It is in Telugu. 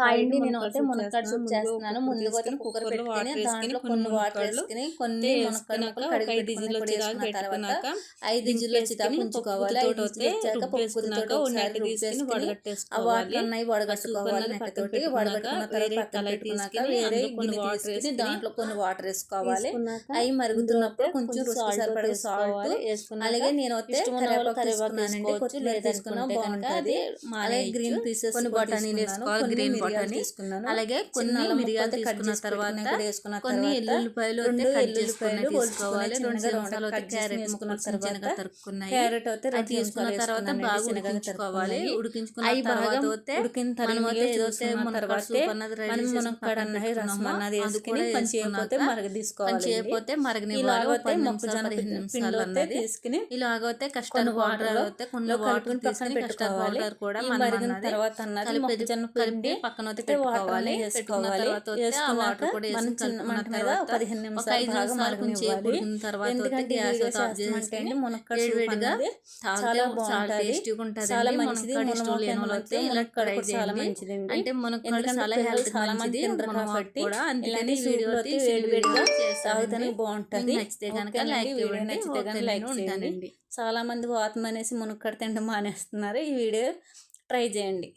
హాయ్ అండి, నేనైతే మునక్కాడ సూప్ చేస్తున్నాను. ముందుగా అయితే కుక్కర్ పెట్టుకొని దాంట్లో కొన్ని వాటర్ వేసుకుని కొన్ని మునక్కాడ ముక్కలు కడిగి పెట్టుకుని కూడా వేసుకున్న తర్వాత 5 విజిల్లు వచ్చేదాకా ఉంచుకోవాలి. 5 విజిల్లు వచ్చాక పప్పుతో ఒకసారి రుబ్బేసుకుని ఆ వాటర్ అన్నవి వడగట్టుకోవాలి. నెక్కతోటి వడగట్టుకున్న తర్వాత పక్కన పెట్టుకున్నాక వేరే గిన్నె తీసుకుని దాంట్లో కొన్ని వాటర్ వేసుకోవాలి. అవి మరుగుతున్నప్పుడు కొంచెం రుచికి సరిపడే సాల్ట్, అలాగే నేను అయితే కరివేపాకు తీసుకున్నానండి. కొత్తిమీర తీసుకున్నా బాగుంటుంది. అలాగే గ్రీన్ పీసెస్ కొన్ని బఠానీలు వేసుకోవాలి, గ్రీన్ బఠానీ తీసుకున్నాను. అలాగే కొన్ని మిరియాలు తీసుకున్న తర్వాత కొన్ని ఎల్లుల్లిపాయలు కట్ చేసుకుని తీసుకోవాలి. 2 నిమిషాలు క్యారెట్ ముక్కలు చిన్నగా తరుక్కున్నాయి. క్యారెట్ అయితే తీసుకున్న తర్వాత బాగా ఉడికించుకోవాలి. ఉడికించుకున్న తర్వాత ఉడికిన తర్వాత ఏదైతే మనం మునక్కాడ అన్నది రసం అన్నది వేసుకుని మంచిగా మరగ తీసుకోవాలి. చేయకపోతే మరగనివ్వాలి. మొక్కజొన్న పిండి అన్నది తీసుకుని ఇలాగైతే కస్టర్డ్ వాటర్ అయితే కొన్ని వాటర్ పక్కన పెట్టుకోవాలి. కూడా మరిగిన తర్వాత అన్నది మొక్కజొన్న పిండి పక్కన పెట్టుకోవాలి. వేసుకోవాలి. వేసుకున్నాక మనం చిన్న మంట మీద 15 నిమిషాలు బాగా మరగనివ్వాలి. ఎందుకంటే మునక్కాడ సూప్ అనేది చాలా బాగుంటుంది, చాలా మంచిది. చాలా మంచిది అంటే మునక్కాడ చాలా హెల్త్ చాలా మంది తింటారు కాబట్టి ఇలాంటి సూప్లు అయితే వేడివేడిగా తాగితేనే బాగుంటుంది. నచ్చితే కనుక వీడియో నచ్చితే కనుక లైక్ చేయండి. చాలా మంది వాతం అనేసి మునక్కాడ తినడం మానేస్తున్నారు. ఈ వీడియో ట్రై చేయండి.